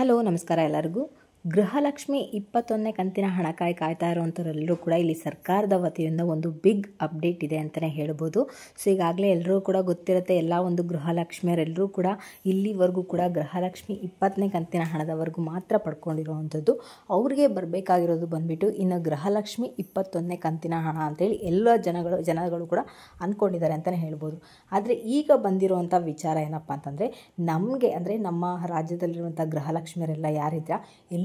Hello ನಮಸ್ಕಾರ ಎಲ್ಲರಿಗೂ. ಗೃಹಲಕ್ಷ್ಮಿ 21ನೇ ಕಂತಿನ ಹಣ ಕಾಯ್ತಾ ಇರುವಂಥವರೆಲ್ಲರೂ ಕೂಡ ಇಲ್ಲಿ ಸರ್ಕಾರದ ವತಿಯಿಂದ ಒಂದು ಬಿಗ್ ಅಪ್ಡೇಟ್ ಇದೆ ಅಂತಲೇ ಹೇಳ್ಬೋದು. ಸೊ ಈಗಾಗಲೇ ಎಲ್ಲರೂ ಕೂಡ ಗೊತ್ತಿರುತ್ತೆ, ಎಲ್ಲ ಒಂದು ಗೃಹಲಕ್ಷ್ಮಿಯರೆಲ್ಲರೂ ಕೂಡ ಇಲ್ಲಿವರೆಗೂ ಕೂಡ ಗೃಹಲಕ್ಷ್ಮಿ 20ನೇ ಕಂತಿನ ಹಣದವರೆಗೂ ಮಾತ್ರ ಪಡ್ಕೊಂಡಿರುವಂಥದ್ದು. ಅವ್ರಿಗೆ ಬರಬೇಕಾಗಿರೋದು ಬಂದುಬಿಟ್ಟು ಇನ್ನು ಗೃಹಲಕ್ಷ್ಮಿ 21ನೇ ಕಂತಿನ ಹಣ ಅಂತೇಳಿ ಎಲ್ಲ ಜನಗಳು ಕೂಡ ಅಂದ್ಕೊಂಡಿದ್ದಾರೆ ಅಂತಲೇ ಹೇಳ್ಬೋದು. ಆದರೆ ಈಗ ಬಂದಿರುವಂಥ ವಿಚಾರ ಏನಪ್ಪ ಅಂತಂದರೆ, ನಮಗೆ ಅಂದರೆ ನಮ್ಮ ರಾಜ್ಯದಲ್ಲಿರುವಂಥ ಗೃಹಲಕ್ಷ್ಮಿಯರೆಲ್ಲ ಯಾರಿದ್ರ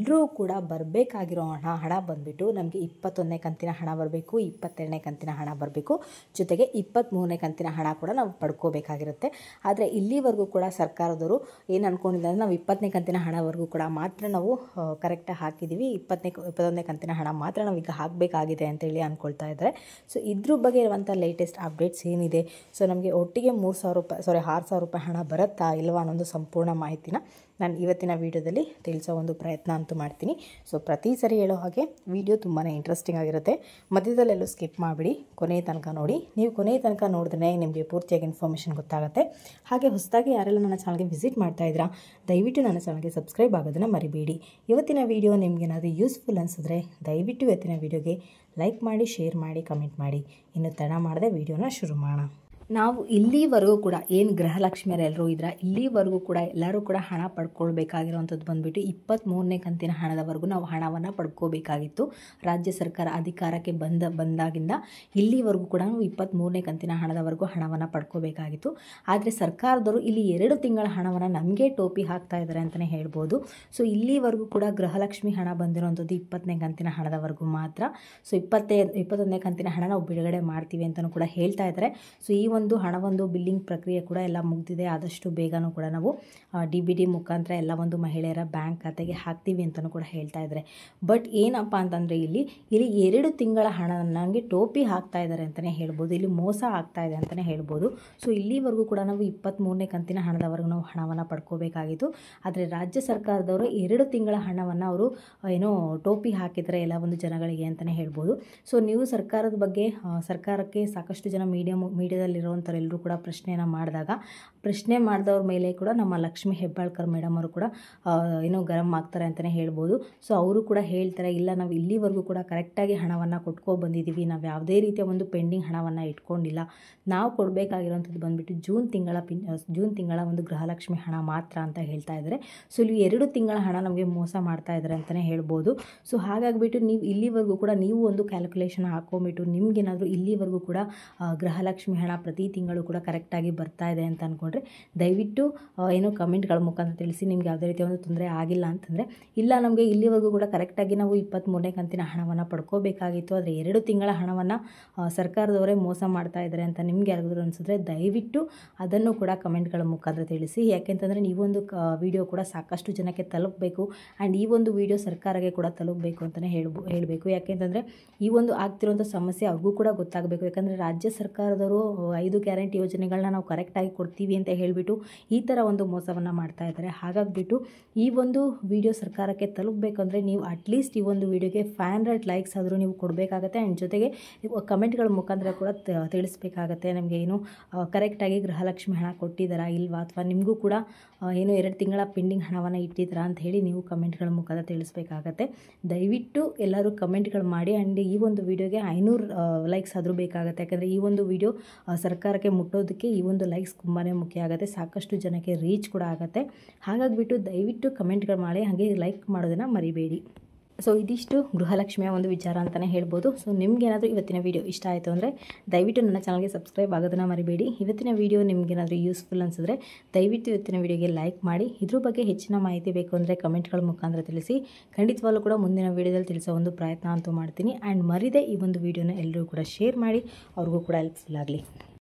ಎಲ್ಲರೂ ಕೂಡ ಬರಬೇಕಾಗಿರೋ ಹಣ ಬಂದುಬಿಟ್ಟು ನಮಗೆ 21ನೇ ಕಂತಿನ ಹಣ ಬರಬೇಕು, 22ನೇ ಕಂತಿನ ಹಣ ಬರಬೇಕು, ಜೊತೆಗೆ 23ನೇ ಕಂತಿನ ಹಣ ಕೂಡ ನಾವು ಪಡ್ಕೋಬೇಕಾಗಿರುತ್ತೆ. ಆದರೆ ಇಲ್ಲಿವರೆಗೂ ಕೂಡ ಸರ್ಕಾರದವರು ಏನು ಅಂದ್ಕೊಂಡಿದ್ದಾರೆ, ನಾವು 20ನೇ ಕಂತಿನ ಹಣವರೆಗೂ ಕೂಡ ಮಾತ್ರ ನಾವು ಕರೆಕ್ಟಾಗಿ ಹಾಕಿದ್ದೀವಿ, 21ನೇ ಕಂತಿನ ಹಣ ಮಾತ್ರ ನಾವು ಈಗ ಹಾಕಬೇಕಾಗಿದೆ ಅಂತೇಳಿ ಅಂದ್ಕೊಳ್ತಾ ಇದ್ದಾರೆ. ಸೊ ಇದ್ರ ಬಗ್ಗೆ ಇರುವಂಥ ಲೇಟೆಸ್ಟ್ ಅಪ್ಡೇಟ್ಸ್ ಏನಿದೆ, ಸೊ ನಮಗೆ ಒಟ್ಟಿಗೆ 6,000 ರೂಪಾಯಿ ಹಣ ಬರುತ್ತಾ ಇಲ್ವಾ ಅನ್ನೋದು ಸಂಪೂರ್ಣ ಮಾಹಿತಿನ ನಾನು ಇವತ್ತಿನ ವೀಡಿಯೋದಲ್ಲಿ ತಿಳಿಸೋ ಒಂದು ಪ್ರಯತ್ನ ಅಂತೂ ಮಾಡ್ತೀನಿ. ಸೊ ಪ್ರತಿ ಸರಿ ಹೇಳೋ ಹಾಗೆ ವಿಡಿಯೋ ತುಂಬಾ ಇಂಟ್ರೆಸ್ಟಿಂಗ್ ಆಗಿರುತ್ತೆ, ಮಧ್ಯದಲ್ಲೆಲ್ಲೂ ಸ್ಕಿಪ್ ಮಾಡಿಬಿಡಿ, ಕೊನೆಯ ತನಕ ನೋಡಿ. ನೀವು ಕೊನೆಯ ತನಕ ನೋಡಿದ್ರೆ ನಿಮಗೆ ಪೂರ್ತಿಯಾಗಿ ಇನ್ಫಾರ್ಮೇಷನ್ ಗೊತ್ತಾಗುತ್ತೆ. ಹಾಗೆ ಹೊಸದಾಗಿ ಯಾರೆಲ್ಲ ನನ್ನ ಚಾನಲ್ಗೆ ವಿಸಿಟ್ ಮಾಡ್ತಾ ಇದ್ದೀರಾ, ದಯವಿಟ್ಟು ನನ್ನ ಚಾನಲ್ಗೆ ಸಬ್ಸ್ಕ್ರೈಬ್ ಆಗೋದನ್ನು ಮರಿಬೇಡಿ. ಇವತ್ತಿನ ವೀಡಿಯೋ ನಿಮಗೇನಾದರೂ ಯೂಸ್ಫುಲ್ ಅನಿಸಿದ್ರೆ ದಯವಿಟ್ಟು ಇವತ್ತಿನ ವೀಡಿಯೋಗೆ ಲೈಕ್ ಮಾಡಿ, ಶೇರ್ ಮಾಡಿ, ಕಮೆಂಟ್ ಮಾಡಿ. ಇನ್ನು ತಡ ಮಾಡದೆ ವೀಡಿಯೋನ ಶುರು ಮಾಡೋಣ. ನಾವು ಇಲ್ಲಿವರೆಗೂ ಕೂಡ ಏನು ಗೃಹಲಕ್ಷ್ಮಿಯರೆಲ್ಲರೂ ಇದ್ರೆ ಇಲ್ಲಿವರೆಗೂ ಕೂಡ ಎಲ್ಲರೂ ಕೂಡ ಹಣ ಪಡ್ಕೊಳ್ಬೇಕಾಗಿರೋವಂಥದ್ದು ಬಂದುಬಿಟ್ಟು 23ನೇ ಕಂತಿನ ಹಣದವರೆಗೂ ನಾವು ಹಣವನ್ನು ಪಡ್ಕೋಬೇಕಾಗಿತ್ತು. ರಾಜ್ಯ ಸರ್ಕಾರ ಅಧಿಕಾರಕ್ಕೆ ಬಂದಾಗಿಂದ ಇಲ್ಲಿವರೆಗೂ ಕೂಡ ನಾವು 23ನೇ ಕಂತಿನ ಹಣದವರೆಗೂ ಹಣವನ್ನು ಪಡ್ಕೋಬೇಕಾಗಿತ್ತು. ಆದರೆ ಸರ್ಕಾರದವರು ಇಲ್ಲಿ 2 ತಿಂಗಳ ಹಣವನ್ನು ನಮಗೆ ಟೋಪಿ ಹಾಕ್ತಾ ಇದ್ದಾರೆ ಅಂತಲೇ ಹೇಳ್ಬೋದು. ಸೊ ಇಲ್ಲಿವರೆಗೂ ಕೂಡ ಗೃಹಲಕ್ಷ್ಮಿ ಹಣ ಬಂದಿರೋವಂಥದ್ದು 20ನೇ ಕಂತಿನ ಹಣದವರೆಗೂ ಮಾತ್ರ. ಸೊ 21ನೇ ಕಂತಿನ ಹಣ ನಾವು ಬಿಡುಗಡೆ ಮಾಡ್ತೀವಿ ಅಂತಲೂ ಕೂಡ ಹೇಳ್ತಾ ಇದ್ದಾರೆ. ಸೊ ಈ ಹಣವೊಂದು ಬಿಲ್ಲಿಂಗ್ ಪ್ರಕ್ರಿಯೆ ಕೂಡ ಎಲ್ಲ ಮುಗಿದಿದೆ. ಆದಷ್ಟು ಬೇಗನೂ ಕೂಡ ನಾವು DBT ಮುಖಾಂತರ ಎಲ್ಲ ಒಂದು ಮಹಿಳೆಯರ ಬ್ಯಾಂಕ್ ಖಾತೆಗೆ ಹಾಕ್ತೀವಿ ಅಂತಲೂ ಕೂಡ ಹೇಳ್ತಾ ಇದ್ದಾರೆ. ಬಟ್ ಏನಪ್ಪ ಅಂತಂದರೆ ಇಲ್ಲಿ 2 ತಿಂಗಳ ಹಣ ನನಗೆ ಟೋಪಿ ಹಾಕ್ತಾ ಇದ್ದಾರೆ ಅಂತಲೇ ಹೇಳ್ಬೋದು, ಇಲ್ಲಿ ಮೋಸ ಆಗ್ತಾ ಇದೆ ಅಂತಲೇ ಹೇಳ್ಬೋದು. ಸೊ ಇಲ್ಲಿವರೆಗೂ ಕೂಡ ನಾವು 23ನೇ ಕಂತಿನ ಹಣದವರೆಗೂ ನಾವು ಹಣವನ್ನು ಪಡ್ಕೋಬೇಕಾಗಿತ್ತು. ಆದರೆ ರಾಜ್ಯ ಸರ್ಕಾರದವರು 2 ತಿಂಗಳ ಹಣವನ್ನು ಅವರು ಏನೋ ಟೋಪಿ ಹಾಕಿದರೆ ಎಲ್ಲ ಒಂದು ಜನಗಳಿಗೆ ಅಂತಲೇ ಹೇಳ್ಬೋದು. ಸೊ ನೀವು ಸರ್ಕಾರದ ಬಗ್ಗೆ ಸರ್ಕಾರಕ್ಕೆ ಸಾಕಷ್ಟು ಜನ ಮೀಡಿಯಾದಲ್ಲಿರುವಂಥವರೆಲ್ಲರೂ ಕೂಡ ಪ್ರಶ್ನೆ ಮಾಡಿದವ್ರ ಮೇಲೆ ಕೂಡ ನಮ್ಮ ಲಕ್ಷ್ಮಿ ಹೆಬ್ಬಾಳ್ಕರ್ ಮೇಡಮ್ ಅವರು ಕೂಡ ಏನೋ ಗರಂ ಆಗ್ತಾರೆ ಅಂತಲೇ ಹೇಳ್ಬೋದು. ಸೊ ಅವರು ಕೂಡ ಹೇಳ್ತಾರೆ, ಇಲ್ಲ ನಾವು ಇಲ್ಲಿವರೆಗೂ ಕೂಡ ಕರೆಕ್ಟಾಗಿ ಹಣವನ್ನು ಕೊಟ್ಕೊಬಂದಿದ್ದೀವಿ, ನಾವು ಯಾವುದೇ ರೀತಿಯ ಒಂದು ಪೆಂಡಿಂಗ್ ಹಣವನ್ನು ಇಟ್ಕೊಂಡಿಲ್ಲ, ನಾವು ಕೊಡಬೇಕಾಗಿರೋಂಥದ್ದು ಬಂದುಬಿಟ್ಟು ಜೂನ್ ತಿಂಗಳ ಒಂದು ಗೃಹಲಕ್ಷ್ಮಿ ಹಣ ಮಾತ್ರ ಅಂತ ಹೇಳ್ತಾ ಇದ್ದಾರೆ. ಸೊ ಇಲ್ಲಿ 2 ತಿಂಗಳ ಹಣ ನಮಗೆ ಮೋಸ ಮಾಡ್ತಾ ಇದ್ದಾರೆ ಅಂತಲೇ ಹೇಳ್ಬೋದು. ಸೊ ಹಾಗಾಗಿಬಿಟ್ಟು ನೀವು ಇಲ್ಲಿವರೆಗೂ ಕೂಡ ನೀವು ಒಂದು ಕ್ಯಾಲ್ಕುಲೇಷನ್ ಹಾಕೊಂಡ್ಬಿಟ್ಟು ನಿಮಗೇನಾದರೂ ಇಲ್ಲಿವರೆಗೂ ಕೂಡ ಗೃಹಲಕ್ಷ್ಮಿ ಹಣ ಪ್ರತಿ ತಿಂಗಳು ಕೂಡ ಕರೆಕ್ಟಾಗಿ ಬರ್ತಾ ಇದೆ ಅಂತ ಅಂದ್ಕೊಂಡ್ರೆ ದಯವಿಟ್ಟು ಏನೋ ಕಮೆಂಟ್ಗಳ ಮುಖಾಂತರ ತಿಳಿಸಿ. ನಿಮ್ಗೆ ಯಾವುದೇ ರೀತಿಯ ಒಂದು ತೊಂದರೆ ಆಗಿಲ್ಲ ಅಂತಂದರೆ, ಇಲ್ಲ ನಮಗೆ ಇಲ್ಲಿವರೆಗೂ ಕೂಡ ಕರೆಕ್ಟಾಗಿ ನಾವು 23ನೇ ಕಂತಿನ ಹಣವನ್ನು ಪಡ್ಕೋಬೇಕಾಗಿತ್ತು, ಆದರೆ 2 ತಿಂಗಳ ಹಣವನ್ನು ಸರ್ಕಾರದವರೇ ಮೋಸ ಮಾಡ್ತಾ ಇದ್ದಾರೆ ಅಂತ ನಿಮ್ಗೆ ಯಾರಿಗಾದ್ರೂ ಅನಿಸಿದ್ರೆ ದಯವಿಟ್ಟು ಅದನ್ನು ಕೂಡ ಕಮೆಂಟ್ಗಳ ಮುಖಾಂತರ ತಿಳಿಸಿ. ಯಾಕೆಂತಂದರೆ ಈ ಒಂದು ವಿಡಿಯೋ ಕೂಡ ಸಾಕಷ್ಟು ಜನಕ್ಕೆ ತಲುಪಬೇಕು, ಆ್ಯಂಡ್ ಈ ಒಂದು ವಿಡಿಯೋ ಸರ್ಕಾರಕ್ಕೆ ಕೂಡ ತಲುಪಬೇಕು ಅಂತಲೇ ಹೇಳಬೇಕು. ಯಾಕೆಂತಂದರೆ ಈ ಒಂದು ಆಗ್ತಿರುವಂಥ ಸಮಸ್ಯೆ ಅವ್ರಿಗೂ ಕೂಡ ಗೊತ್ತಾಗಬೇಕು. ಯಾಕಂದರೆ ರಾಜ್ಯ ಸರ್ಕಾರದವರು 5 ಗ್ಯಾರಂಟಿ ಯೋಜನೆಗಳನ್ನ ನಾವು ಕರೆಕ್ಟಾಗಿ ಕೊಡ್ತೀವಿ ಅಂತ ಹೇಳಿಬಿಟ್ಟು ಈ ಥರ ಒಂದು ಮೋಸವನ್ನು ಮಾಡ್ತಾ ಇದ್ದಾರೆ. ಹಾಗಾಗಿಬಿಟ್ಟು ಈ ಒಂದು ವಿಡಿಯೋ ಸರ್ಕಾರಕ್ಕೆ ತಲುಪಬೇಕಂದ್ರೆ ನೀವು ಅಟ್ಲೀಸ್ಟ್ ಈ ಒಂದು ವಿಡಿಯೋಗೆ 500 ಲೈಕ್ಸ್ ಆದರೂ ನೀವು ಕೊಡಬೇಕಾಗತ್ತೆ. ಆ್ಯಂಡ್ ಜೊತೆಗೆ ಕಮೆಂಟ್ಗಳ ಮುಖಾಂತರ ಕೂಡ ತಿಳಿಸ್ಬೇಕಾಗತ್ತೆ, ನಮಗೆ ಏನು ಕರೆಕ್ಟಾಗಿ ಗೃಹಲಕ್ಷ್ಮಿ ಹಣ ಕೊಟ್ಟಿದ್ದಾರಾ ಇಲ್ವಾ, ಅಥವಾ ನಿಮಗೂ ಕೂಡ ಏನು 2 ತಿಂಗಳ ಪೆಂಡಿಂಗ್ ಹಣವನ್ನು ಇಟ್ಟಿದ್ದೀರಾ ಅಂತ ಹೇಳಿ ನೀವು ಕಮೆಂಟ್ಗಳ ಮುಖಾಂತರ ತಿಳಿಸ್ಬೇಕಾಗತ್ತೆ. ದಯವಿಟ್ಟು ಎಲ್ಲರೂ ಕಮೆಂಟ್ಗಳು ಮಾಡಿ. ಆ್ಯಂಡ್ ಈ ಒಂದು ವಿಡಿಯೋಗೆ 500 ಲೈಕ್ಸ್ ಆದರೂ ಬೇಕಾಗುತ್ತೆ. ಯಾಕಂದರೆ ಈ ಒಂದು ವಿಡಿಯೋ ಸರ್ಕಾರಕ್ಕೆ ಮುಟ್ಟೋದಕ್ಕೆ ಈ ಒಂದು ಲೈಕ್ಸ್ ತುಂಬಾ ಮುಖ್ಯ ಆಗುತ್ತೆ, ಸಾಕಷ್ಟು ಜನಕ್ಕೆ ರೀಚ್ ಕೂಡ ಆಗುತ್ತೆ. ಹಾಗಾಗಿಬಿಟ್ಟು ದಯವಿಟ್ಟು ಕಮೆಂಟ್ಗಳು ಮಾಡಿ, ಹಾಗೆ ಲೈಕ್ ಮಾಡೋದನ್ನು ಮರಿಬೇಡಿ. ಸೊ ಇದಿಷ್ಟು ಗೃಹಲಕ್ಷ್ಮಿಯ ಒಂದು ವಿಚಾರ ಅಂತಲೇ ಹೇಳ್ಬೋದು. ಸೊ ನಿಮ್ಗೇನಾದರೂ ಇವತ್ತಿನ ವೀಡಿಯೋ ಇಷ್ಟ ಆಯಿತು ಅಂದರೆ ದಯವಿಟ್ಟು ನನ್ನ ಚಾನಲ್ಗೆ ಸಬ್ಸ್ಕ್ರೈಬ್ ಆಗೋದನ್ನು ಮರಿಬೇಡಿ. ಇವತ್ತಿನ ವೀಡಿಯೋ ನಿಮಗೇನಾದರೂ ಯೂಸ್ಫುಲ್ ಅನಿಸಿದ್ರೆ ದಯವಿಟ್ಟು ಇವತ್ತಿನ ವೀಡಿಯೋಗೆ ಲೈಕ್ ಮಾಡಿ. ಇದ್ರ ಬಗ್ಗೆ ಹೆಚ್ಚಿನ ಮಾಹಿತಿ ಬೇಕು ಅಂದರೆ ಕಮೆಂಟ್ಗಳ ಮುಖಾಂತರ ತಿಳಿಸಿ. ಖಂಡಿತವಾಗ್ಲೂ ಕೂಡ ಮುಂದಿನ ವೀಡಿಯೋದಲ್ಲಿ ತಿಳಿಸೋ ಒಂದು ಪ್ರಯತ್ನ ಅಂತೂ ಮಾಡ್ತೀನಿ. ಆ್ಯಂಡ್ ಮರಿದೇ ಈ ಒಂದು ವೀಡಿಯೋನ ಎಲ್ಲರೂ ಕೂಡ ಶೇರ್ ಮಾಡಿ, ಅವ್ರಿಗೂ ಕೂಡ ಹೆಲ್ಪ್ಫುಲ್ ಆಗಲಿ.